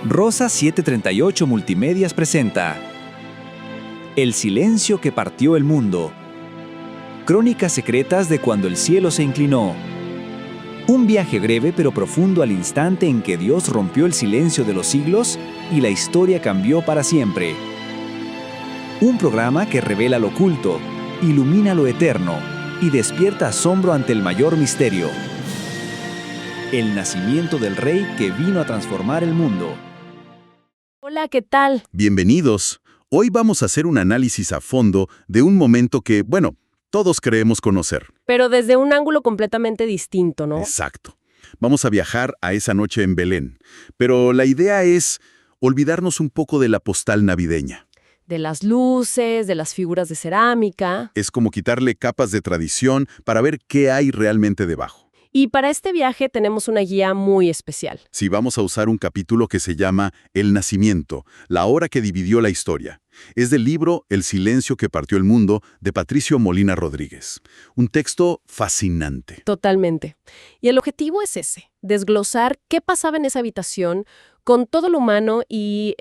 Rosa 738 Multimedias presenta El silencio que partió el mundo. Crónicas secretas de cuando el cielo se inclinó. Un viaje breve pero profundo al instante en que Dios rompió el silencio de los siglos y la historia cambió para siempre. Un programa que revela lo oculto, ilumina lo eterno y despierta asombro ante el mayor misterio. El nacimiento del rey que vino a transformar el mundo. Hola, ¿qué tal? Bienvenidos. Hoy vamos a hacer un análisis a fondo de un momento que, todos creemos conocer. Pero desde un ángulo completamente distinto, ¿no? Exacto. Vamos a viajar a esa noche en Belén. Pero la idea es olvidarnos un poco de la postal navideña. De las luces, de las figuras de cerámica. Es como quitarle capas de tradición para ver qué hay realmente debajo. Y para este viaje tenemos una guía muy especial. Sí, vamos a usar un capítulo que se llama El Nacimiento, la hora que dividió la historia. Es del libro El silencio que partió el mundo, de Patricio Molina Rodríguez. Un texto fascinante. Totalmente. Y el objetivo es ese, desglosar qué pasaba en esa habitación con todo lo humano y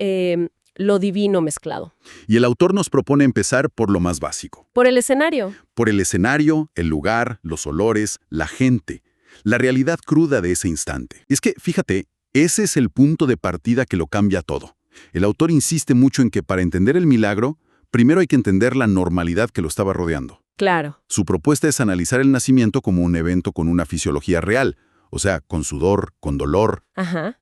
lo divino mezclado. Y el autor nos propone empezar por lo más básico. Por el escenario. Por el escenario, el lugar, los olores, la gente. La realidad cruda de ese instante. Es que, fíjate, ese es el punto de partida que lo cambia todo. El autor insiste mucho en que para entender el milagro, primero hay que entender la normalidad que lo estaba rodeando. Claro. Su propuesta es analizar el nacimiento como un evento con una fisiología real, o sea, con sudor, con dolor,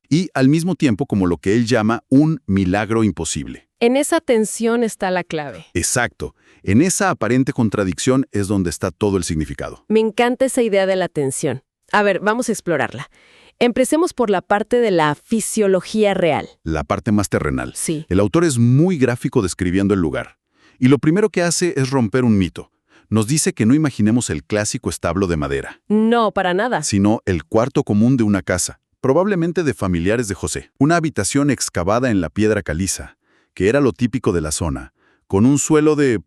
y al mismo tiempo como lo que él llama un milagro imposible. En esa tensión está la clave. Exacto. En esa aparente contradicción es donde está todo el significado. Me encanta esa idea de la tensión. A ver, vamos a explorarla. Empecemos por la parte de la fisiología real. La parte más terrenal. Sí. El autor es muy gráfico describiendo el lugar. Y lo primero que hace es romper un mito. Nos dice que no imaginemos el clásico establo de madera. No, para nada. Sino el cuarto común de una casa, probablemente de familiares de José. Una habitación excavada en la piedra caliza, que era lo típico de la zona, con un suelo de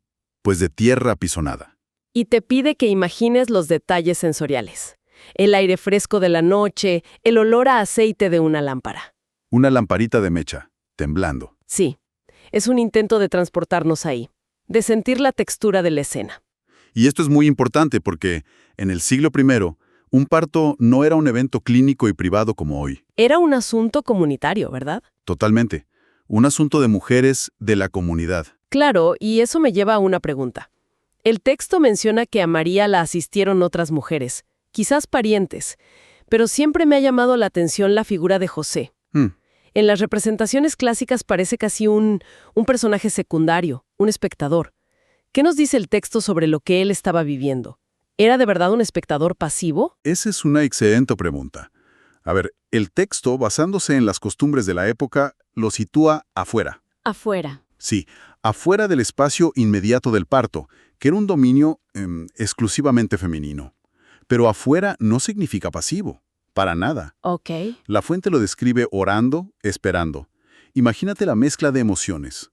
tierra apisonada. Y te pide que imagines los detalles sensoriales. El aire fresco de la noche, el olor a aceite de una lámpara. Una lamparita de mecha, temblando. Sí, es un intento de transportarnos ahí, de sentir la textura de la escena. Y esto es muy importante porque, en el siglo I, un parto no era un evento clínico y privado como hoy. Era un asunto comunitario, ¿verdad? Totalmente. Un asunto de mujeres de la comunidad. Claro, y eso me lleva a una pregunta. El texto menciona que a María la asistieron otras mujeres, quizás parientes, pero siempre me ha llamado la atención la figura de José. En las representaciones clásicas parece casi un personaje secundario, un espectador. ¿Qué nos dice el texto sobre lo que él estaba viviendo? ¿Era de verdad un espectador pasivo? Esa es una excelente pregunta. A ver, el texto, basándose en las costumbres de la época, lo sitúa afuera. Afuera. Sí, afuera del espacio inmediato del parto, que era un dominio exclusivamente femenino. Pero afuera no significa pasivo, para nada. Ok. La fuente lo describe orando, esperando. Imagínate la mezcla de emociones.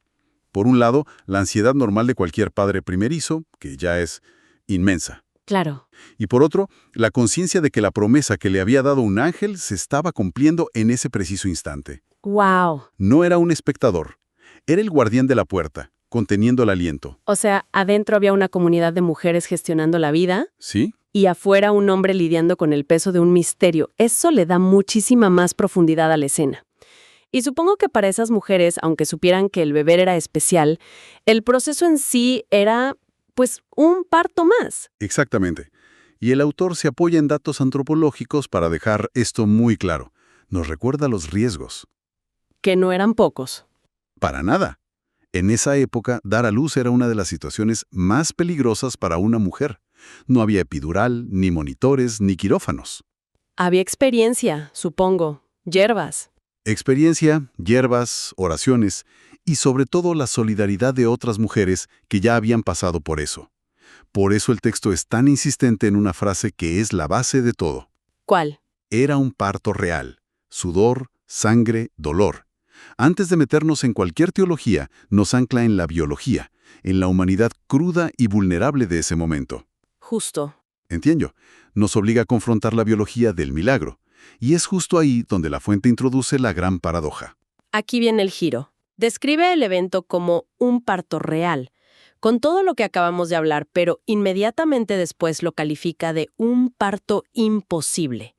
Por un lado, la ansiedad normal de cualquier padre primerizo, que ya es inmensa. Claro. Y por otro, la conciencia de que la promesa que le había dado un ángel se estaba cumpliendo en ese preciso instante. ¡Wow! No era un espectador, era el guardián de la puerta, conteniendo el aliento. O sea, adentro había una comunidad de mujeres gestionando la vida. ¿Sí? Y afuera un hombre lidiando con el peso de un misterio. Eso le da muchísima más profundidad a la escena. Y supongo que para esas mujeres, aunque supieran que el beber era especial, el proceso en sí era, un parto más. Exactamente. Y el autor se apoya en datos antropológicos para dejar esto muy claro. Nos recuerda los riesgos. Que no eran pocos. Para nada. En esa época, dar a luz era una de las situaciones más peligrosas para una mujer. No había epidural, ni monitores, ni quirófanos. Había experiencia, supongo. Hierbas. Experiencia, hierbas, oraciones y sobre todo la solidaridad de otras mujeres que ya habían pasado por eso. Por eso el texto es tan insistente en una frase que es la base de todo. ¿Cuál? Era un parto real. Sudor, sangre, dolor. Antes de meternos en cualquier teología, nos ancla en la biología, en la humanidad cruda y vulnerable de ese momento. Justo. Entiendo. Nos obliga a confrontar la biología del milagro. Y es justo ahí donde la fuente introduce la gran paradoja. aquí viene el giro. Describe el evento como un parto real, con todo lo que acabamos de hablar, pero inmediatamente después lo califica de un parto imposible.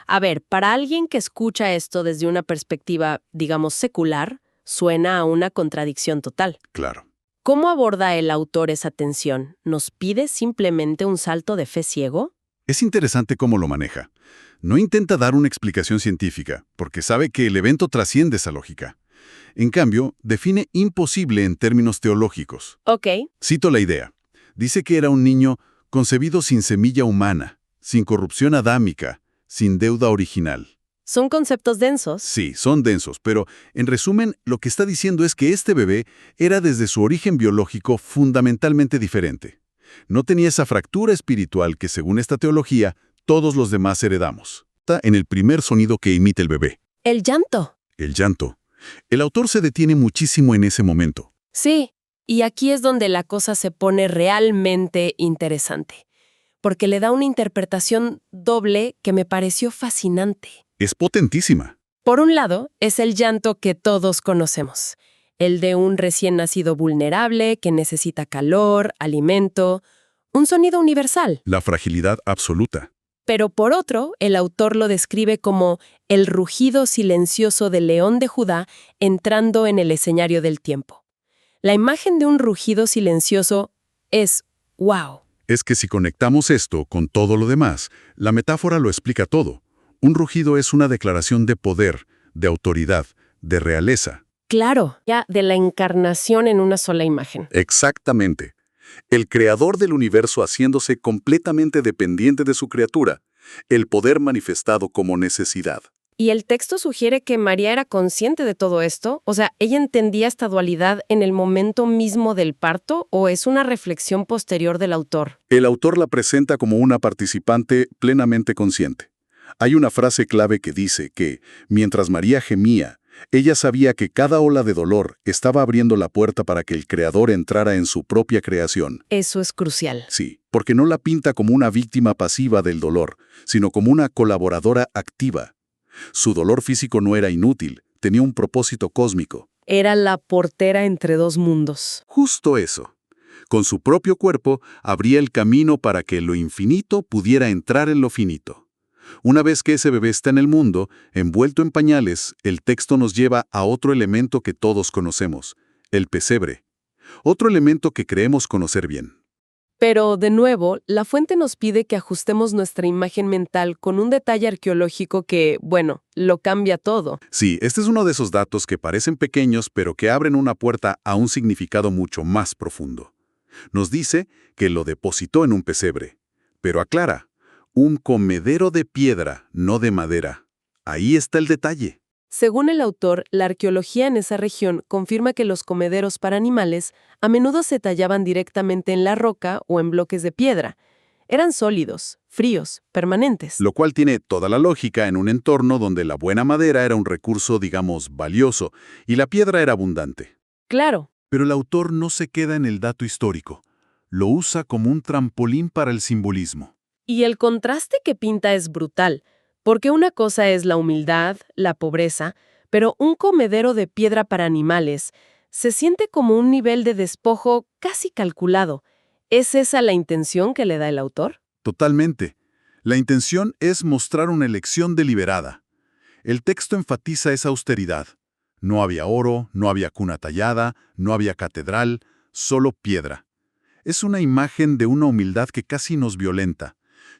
A ver, para alguien que escucha esto desde una perspectiva, digamos, secular, suena a una contradicción total. Claro. ¿Cómo aborda el autor esa tensión? ¿Nos pide simplemente un salto de fe ciego? Es interesante cómo lo maneja. No intenta dar una explicación científica, porque sabe que el evento trasciende esa lógica. En cambio, define imposible en términos teológicos. Ok. Cito la idea. Dice que era un niño concebido sin semilla humana, sin corrupción adámica, sin deuda original. ¿Son conceptos densos? Sí, son densos, pero en resumen, lo que está diciendo es que este bebé era desde su origen biológico fundamentalmente diferente. No tenía esa fractura espiritual que, según esta teología, todos los demás heredamos. Está en el primer sonido que emite el bebé. El llanto. El llanto. El autor se detiene muchísimo en ese momento. Sí, y aquí es donde la cosa se pone realmente interesante, porque le da una interpretación doble que me pareció fascinante. Es potentísima. Por un lado, es el llanto que todos conocemos, el de un recién nacido vulnerable que necesita calor, alimento, un sonido universal. La fragilidad absoluta. Pero por otro, el autor lo describe como el rugido silencioso del león de Judá entrando en el escenario del tiempo. La imagen de un rugido silencioso es ¡wow! Es que si conectamos esto con todo lo demás, la metáfora lo explica todo. Un rugido es una declaración de poder, de autoridad, de realeza. Claro, ya de la encarnación en una sola imagen. Exactamente. El creador del universo haciéndose completamente dependiente de su criatura, el poder manifestado como necesidad. Y el texto sugiere que María era consciente de todo esto, o sea, ¿ella entendía esta dualidad en el momento mismo del parto o es una reflexión posterior del autor? El autor la presenta como una participante plenamente consciente. Hay una frase clave que dice que, mientras María gemía, ella sabía que cada ola de dolor estaba abriendo la puerta para que el Creador entrara en su propia creación. Eso es crucial. Sí, porque no la pinta como una víctima pasiva del dolor, sino como una colaboradora activa. Su dolor físico no era inútil, tenía un propósito cósmico. Era la portera entre dos mundos. Justo eso. Con su propio cuerpo abría el camino para que lo infinito pudiera entrar en lo finito. Una vez que ese bebé está en el mundo, envuelto en pañales, el texto nos lleva a otro elemento que todos conocemos, el pesebre. Otro elemento que creemos conocer bien. Pero, de nuevo, la fuente nos pide que ajustemos nuestra imagen mental con un detalle arqueológico que, bueno, lo cambia todo. Sí, este es uno de esos datos que parecen pequeños, pero que abren una puerta a un significado mucho más profundo. Nos dice que lo depositó en un pesebre, pero aclara, un comedero de piedra, no de madera. Ahí está el detalle. Según el autor, la arqueología en esa región confirma que los comederos para animales a menudo se tallaban directamente en la roca o en bloques de piedra. Eran sólidos, fríos, permanentes. Lo cual tiene toda la lógica en un entorno donde la buena madera era un recurso, digamos, valioso, y la piedra era abundante. Claro. Pero el autor no se queda en el dato histórico. Lo usa como un trampolín para el simbolismo. Y el contraste que pinta es brutal, porque una cosa es la humildad, la pobreza, pero un comedero de piedra para animales se siente como un nivel de despojo casi calculado. ¿Es esa la intención que le da el autor? Totalmente. La intención es mostrar una elección deliberada. El texto enfatiza esa austeridad. No había oro, no había cuna tallada, no había catedral, solo piedra. Es una imagen de una humildad que casi nos violenta.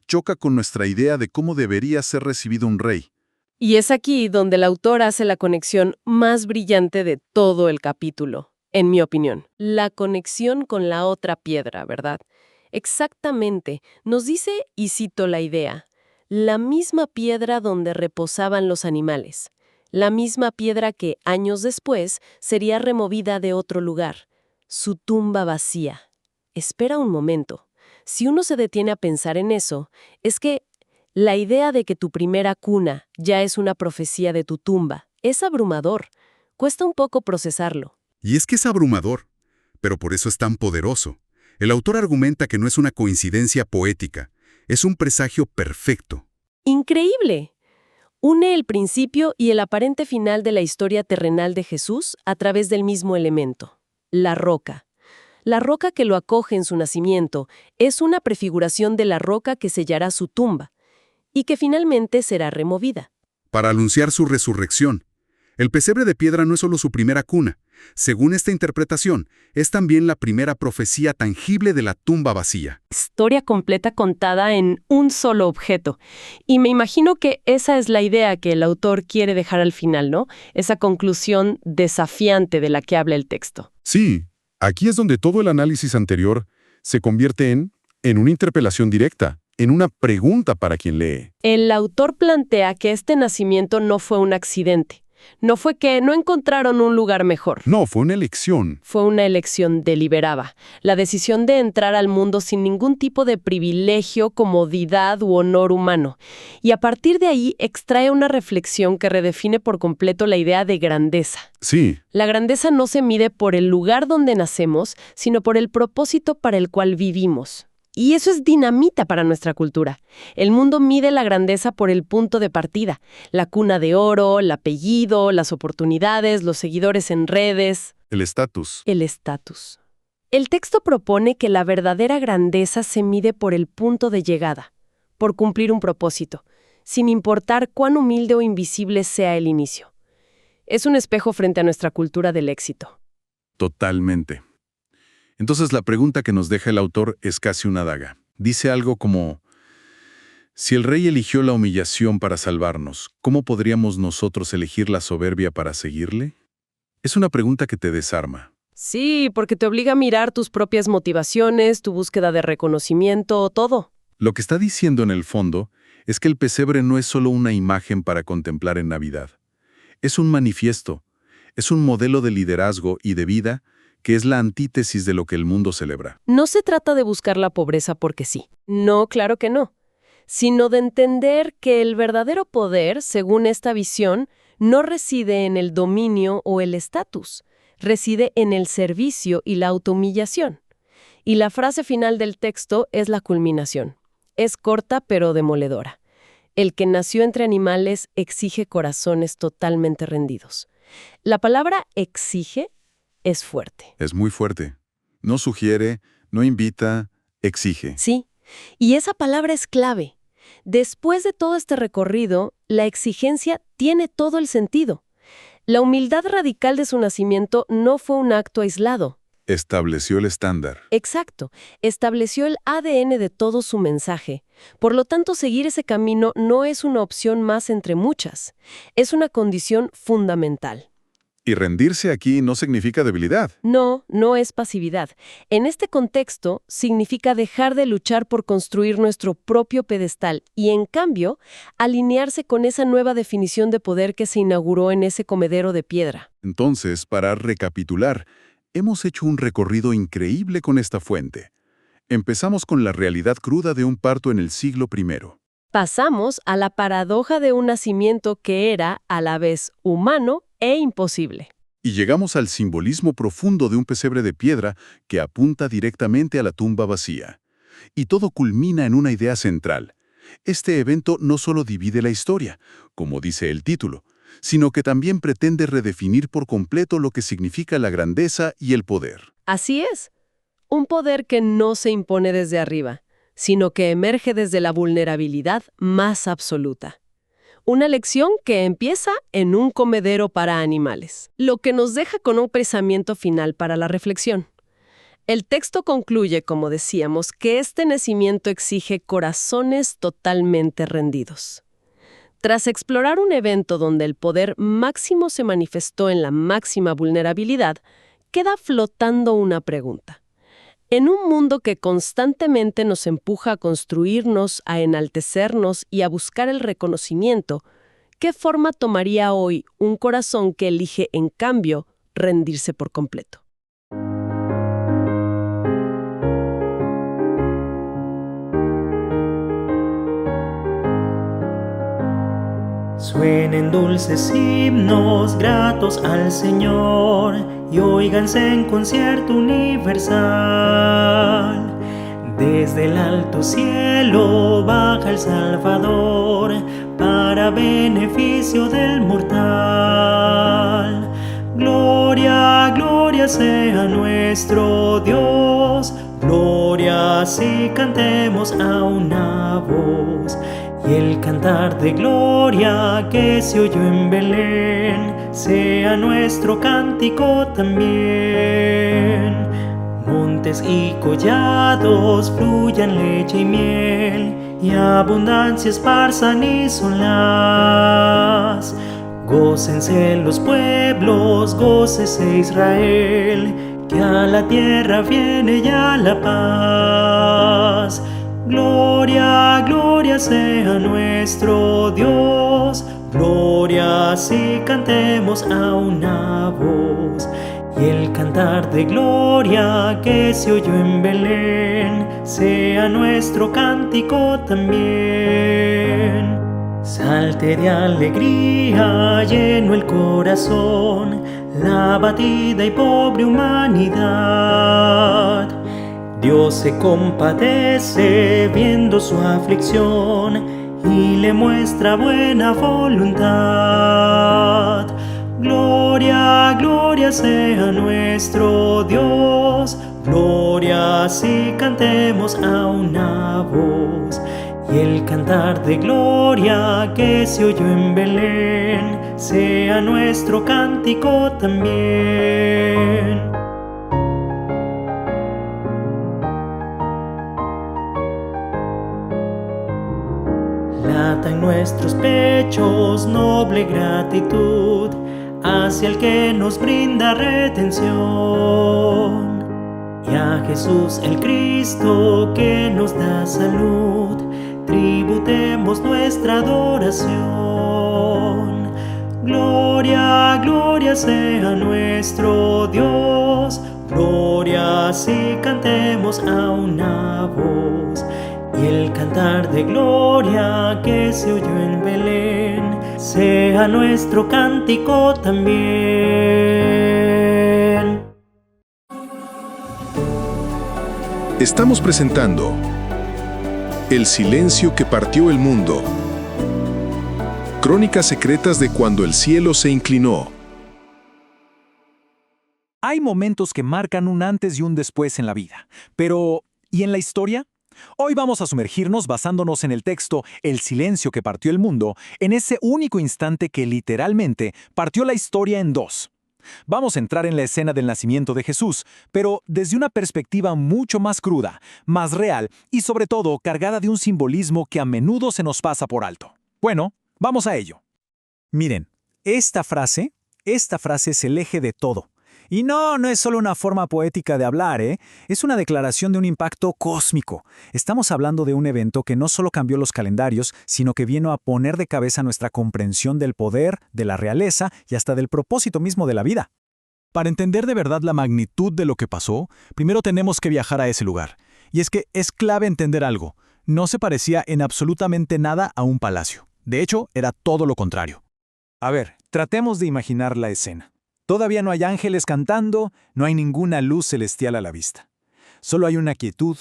Choca con nuestra idea de cómo debería ser recibido un rey. Y es aquí donde el autor hace la conexión más brillante de todo el capítulo, en mi opinión. La conexión con la otra piedra, ¿verdad? Exactamente. Nos dice, y cito la idea, la misma piedra donde reposaban los animales. La misma piedra que, años después, sería removida de otro lugar. Su tumba vacía. Espera un momento. Si uno se detiene a pensar en eso, es que la idea de que tu primera cuna ya es una profecía de tu tumba es abrumador. Cuesta un poco procesarlo. Y es que es abrumador, pero por eso es tan poderoso. El autor argumenta que no es una coincidencia poética, es un presagio perfecto. ¡Increíble! Une el principio y el aparente final de la historia terrenal de Jesús a través del mismo elemento, la roca. La roca que lo acoge en su nacimiento es una prefiguración de la roca que sellará su tumba y que finalmente será removida. Para anunciar su resurrección. El pesebre de piedra no es solo su primera cuna. Según esta interpretación, es también la primera profecía tangible de la tumba vacía. Historia completa contada en un solo objeto. Y me imagino que esa es la idea que el autor quiere dejar al final, ¿no? Esa conclusión desafiante de la que habla el texto. Sí, aquí es donde todo el análisis anterior se convierte en una interpelación directa, en una pregunta para quien lee. El autor plantea que este nacimiento no fue un accidente. No fue que no encontraron un lugar mejor. No, fue una elección. Fue una elección deliberada. La decisión de entrar al mundo sin ningún tipo de privilegio, comodidad u honor humano. Y a partir de ahí extrae una reflexión que redefine por completo la idea de grandeza. Sí. La grandeza no se mide por el lugar donde nacemos, sino por el propósito para el cual vivimos. Y eso es dinamita para nuestra cultura. El mundo mide la grandeza por el punto de partida, la cuna de oro, el apellido, las oportunidades, los seguidores en redes. El estatus. El estatus. El texto propone que la verdadera grandeza se mide por el punto de llegada, por cumplir un propósito, sin importar cuán humilde o invisible sea el inicio. Es un espejo frente a nuestra cultura del éxito. Totalmente. Entonces la pregunta que nos deja el autor es casi una daga. Dice algo como, si el rey eligió la humillación para salvarnos, ¿cómo podríamos nosotros elegir la soberbia para seguirle? Es una pregunta que te desarma. Sí, porque te obliga a mirar tus propias motivaciones, tu búsqueda de reconocimiento, todo. Lo que está diciendo en el fondo es que el pesebre no es solo una imagen para contemplar en Navidad. Es un manifiesto, es un modelo de liderazgo y de vida que es la antítesis de lo que el mundo celebra. No se trata de buscar la pobreza porque sí. No, claro que no. Sino de entender que el verdadero poder, según esta visión, no reside en el dominio o el estatus. Reside en el servicio y la autohumillación. Y la frase final del texto es la culminación. Es corta pero demoledora. El que nació entre animales exige corazones totalmente rendidos. La palabra exige es fuerte. Es muy fuerte. No sugiere, no invita, exige. Sí, y esa palabra es clave. Después de todo este recorrido, la exigencia tiene todo el sentido. La humildad radical de su nacimiento no fue un acto aislado. Estableció el estándar. Exacto, estableció el ADN de todo su mensaje. Por lo tanto, seguir ese camino no es una opción más entre muchas. Es una condición fundamental. Y rendirse aquí no significa debilidad. No, no es pasividad. En este contexto, significa dejar de luchar por construir nuestro propio pedestal y, en cambio, alinearse con esa nueva definición de poder que se inauguró en ese comedero de piedra. Entonces, para recapitular, hemos hecho un recorrido increíble con esta fuente. Empezamos con la realidad cruda de un parto en el siglo I. Pasamos a la paradoja de un nacimiento que era, a la vez, humano e imposible. Y llegamos al simbolismo profundo de un pesebre de piedra que apunta directamente a la tumba vacía. Y todo culmina en una idea central. Este evento no solo divide la historia, como dice el título, sino que también pretende redefinir por completo lo que significa la grandeza y el poder. Así es. Un poder que no se impone desde arriba, sino que emerge desde la vulnerabilidad más absoluta. Una lección que empieza en un comedero para animales, lo que nos deja con un pensamiento final para la reflexión. El texto concluye, como decíamos, que este nacimiento exige corazones totalmente rendidos. Tras explorar un evento donde el poder máximo se manifestó en la máxima vulnerabilidad, queda flotando una pregunta. En un mundo que constantemente nos empuja a construirnos, a enaltecernos y a buscar el reconocimiento, ¿qué forma tomaría hoy un corazón que elige, en cambio, rendirse por completo? Suenen dulces himnos gratos al Señor y óiganse en concierto universal. Desde el alto cielo baja el Salvador para beneficio del mortal. Gloria, gloria sea nuestro Dios, gloria si cantemos a una voz. Y el cantar de gloria que se oyó en Belén, sea nuestro cántico también. Montes y collados fluyan leche y miel, y abundancia esparzan y son las. Gócense los pueblos, gócese Israel, que a la tierra viene ya la paz. Gloria, gloria sea nuestro Dios, gloria si cantemos a una voz. Y el cantar de gloria que se oyó en Belén, sea nuestro cántico también. Salte de alegría, lleno el corazón, la abatida y pobre humanidad. Dios se compadece viendo su aflicción y le muestra buena voluntad. Gloria, gloria sea nuestro Dios, gloria si cantemos a una voz. Y el cantar de gloria que se oyó en Belén, sea nuestro cántico también. Lata en nuestros pechos noble gratitud hacia el que nos brinda redención. Y a Jesús el Cristo que nos da salud, tributemos nuestra adoración. Gloria, gloria sea nuestro Dios, gloria si cantemos a una voz. Y el cantar de gloria que se oyó en Belén, sea nuestro cántico también. Estamos presentando El silencio que partió el mundo. Crónicas secretas de cuando el cielo se inclinó. Hay momentos que marcan un antes y un después en la vida. Pero, ¿y en la historia? Hoy vamos a sumergirnos basándonos en el texto El silencio que partió el mundo, en ese único instante que literalmente partió la historia en dos. Vamos a entrar en la escena del nacimiento de Jesús, pero desde una perspectiva mucho más cruda, más real y sobre todo cargada de un simbolismo que a menudo se nos pasa por alto. Bueno, vamos a ello. Miren, esta frase es el eje de todo. Y no es solo una forma poética de hablar, es una declaración de un impacto cósmico. Estamos hablando de un evento que no solo cambió los calendarios, sino que vino a poner de cabeza nuestra comprensión del poder, de la realeza y hasta del propósito mismo de la vida. Para entender de verdad la magnitud de lo que pasó, primero tenemos que viajar a ese lugar. Y es que es clave entender algo. No se parecía en absolutamente nada a un palacio. De hecho, era todo lo contrario. A ver, tratemos de imaginar la escena. Todavía no hay ángeles cantando, no hay ninguna luz celestial a la vista. Solo hay una quietud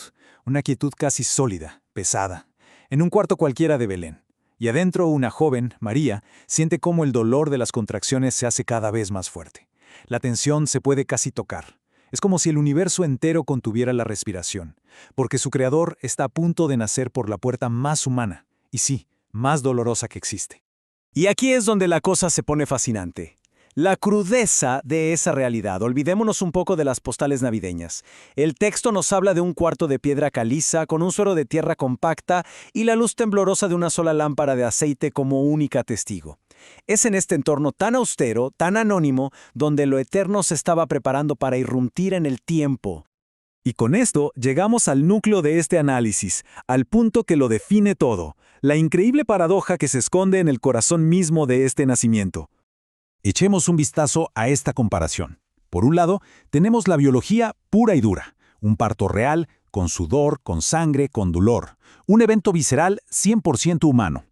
casi sólida, pesada, en un cuarto cualquiera de Belén. Y adentro una joven, María, siente cómo el dolor de las contracciones se hace cada vez más fuerte. La tensión se puede casi tocar. Es como si el universo entero contuviera la respiración, porque su creador está a punto de nacer por la puerta más humana, y sí, más dolorosa que existe. Y aquí es donde la cosa se pone fascinante. La crudeza de esa realidad. Olvidémonos un poco de las postales navideñas. El texto nos habla de un cuarto de piedra caliza con un suelo de tierra compacta y la luz temblorosa de una sola lámpara de aceite como única testigo. Es en este entorno tan austero, tan anónimo, donde lo eterno se estaba preparando para irrumpir en el tiempo. Y con esto llegamos al núcleo de este análisis, al punto que lo define todo, la increíble paradoja que se esconde en el corazón mismo de este nacimiento. Echemos un vistazo a esta comparación. Por un lado, tenemos la biología pura y dura, un parto real, con sudor, con sangre, con dolor, un evento visceral 100% humano.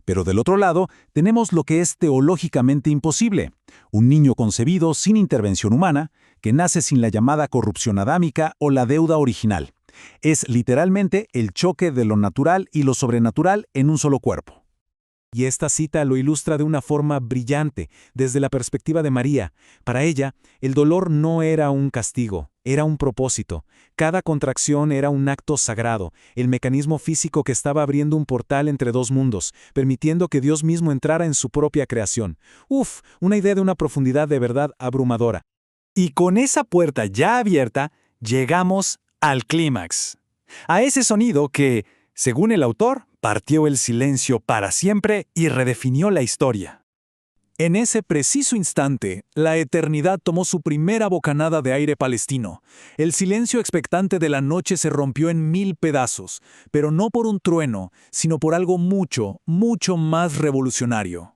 Pero del otro lado, tenemos lo que es teológicamente imposible, un niño concebido sin intervención humana, que nace sin la llamada corrupción adámica o la deuda original. Es literalmente el choque de lo natural y lo sobrenatural en un solo cuerpo. Y esta cita lo ilustra de una forma brillante, desde la perspectiva de María. Para ella, el dolor no era un castigo, era un propósito. Cada contracción era un acto sagrado, el mecanismo físico que estaba abriendo un portal entre dos mundos, permitiendo que Dios mismo entrara en su propia creación. Una idea de una profundidad de verdad abrumadora. Y con esa puerta ya abierta, llegamos al clímax. A ese sonido que, según el autor, partió el silencio para siempre y redefinió la historia. En ese preciso instante, la eternidad tomó su primera bocanada de aire palestino. El silencio expectante de la noche se rompió en 1000 pedazos, pero no por un trueno, sino por algo mucho, mucho más revolucionario.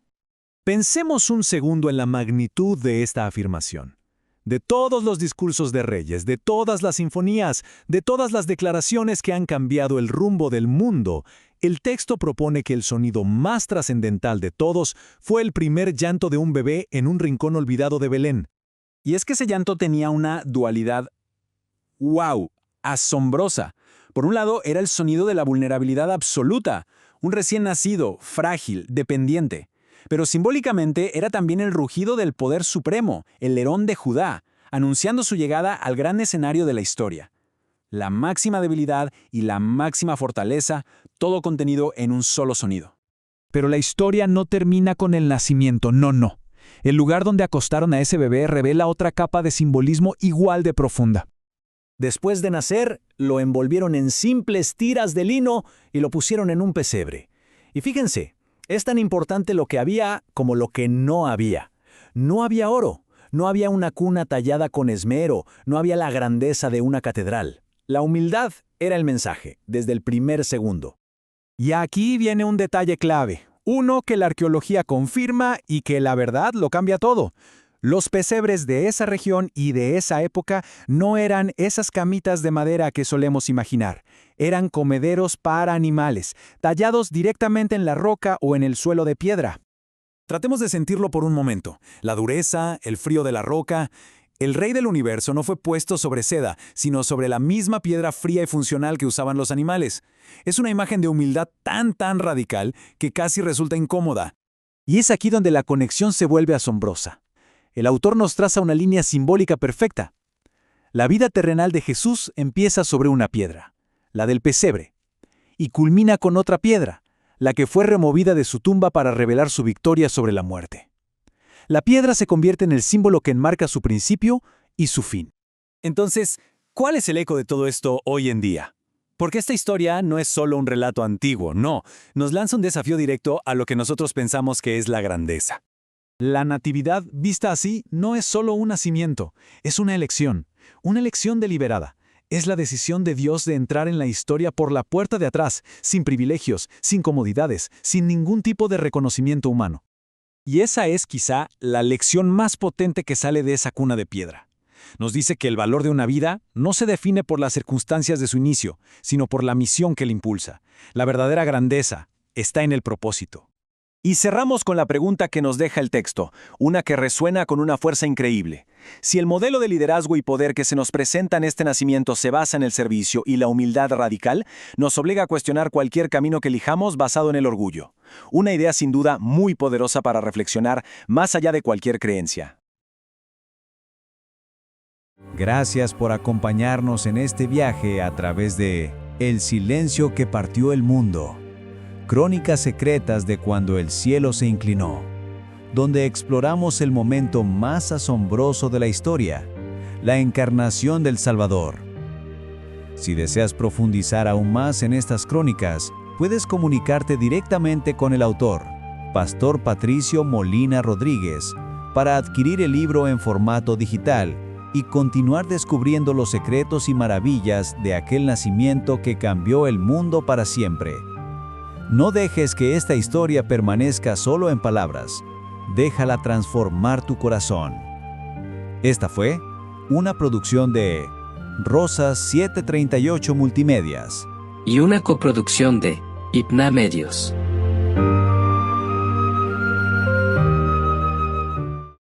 Pensemos un segundo en la magnitud de esta afirmación. De todos los discursos de reyes, de todas las sinfonías, de todas las declaraciones que han cambiado el rumbo del mundo, el texto propone que el sonido más trascendental de todos fue el primer llanto de un bebé en un rincón olvidado de Belén. Y es que ese llanto tenía una dualidad asombrosa. Por un lado, era el sonido de la vulnerabilidad absoluta, un recién nacido, frágil, dependiente. Pero simbólicamente era también el rugido del poder supremo, el Herón de Judá, anunciando su llegada al gran escenario de la historia. La máxima debilidad y la máxima fortaleza, todo contenido en un solo sonido. Pero la historia no termina con el nacimiento, no. El lugar donde acostaron a ese bebé revela otra capa de simbolismo igual de profunda. Después de nacer, lo envolvieron en simples tiras de lino y lo pusieron en un pesebre. Y fíjense, es tan importante lo que había como lo que no había. No había oro, no había una cuna tallada con esmero, no había la grandeza de una catedral. La humildad era el mensaje, desde el primer segundo. Y aquí viene un detalle clave, uno que la arqueología confirma y que la verdad lo cambia todo. Los pesebres de esa región y de esa época no eran esas camitas de madera que solemos imaginar. Eran comederos para animales, tallados directamente en la roca o en el suelo de piedra. Tratemos de sentirlo por un momento. La dureza, el frío de la roca. El rey del universo no fue puesto sobre seda, sino sobre la misma piedra fría y funcional que usaban los animales. Es una imagen de humildad tan radical que casi resulta incómoda. Y es aquí donde la conexión se vuelve asombrosa. El autor nos traza una línea simbólica perfecta. La vida terrenal de Jesús empieza sobre una piedra, la del pesebre, y culmina con otra piedra, la que fue removida de su tumba para revelar su victoria sobre la muerte. La piedra se convierte en el símbolo que enmarca su principio y su fin. Entonces, ¿cuál es el eco de todo esto hoy en día? Porque esta historia no es solo un relato antiguo, no, nos lanza un desafío directo a lo que nosotros pensamos que es la grandeza. La natividad, vista así, no es solo un nacimiento, es una elección deliberada. Es la decisión de Dios de entrar en la historia por la puerta de atrás, sin privilegios, sin comodidades, sin ningún tipo de reconocimiento humano. Y esa es quizá la lección más potente que sale de esa cuna de piedra. Nos dice que el valor de una vida no se define por las circunstancias de su inicio, sino por la misión que la impulsa. La verdadera grandeza está en el propósito. Y cerramos con la pregunta que nos deja el texto, una que resuena con una fuerza increíble. Si el modelo de liderazgo y poder que se nos presenta en este nacimiento se basa en el servicio y la humildad radical, nos obliga a cuestionar cualquier camino que elijamos basado en el orgullo. Una idea sin duda muy poderosa para reflexionar más allá de cualquier creencia. Gracias por acompañarnos en este viaje a través de El silencio que partió el mundo. Crónicas secretas de cuando el cielo se inclinó, donde exploramos el momento más asombroso de la historia, la encarnación del Salvador. Si deseas profundizar aún más en estas crónicas, puedes comunicarte directamente con el autor, Pastor Patricio Molina Rodríguez, para adquirir el libro en formato digital y continuar descubriendo los secretos y maravillas de aquel nacimiento que cambió el mundo para siempre. No dejes que esta historia permanezca solo en palabras. Déjala transformar tu corazón. Esta fue una producción de Rosas 738 Multimedias y una coproducción de Hypna Medios.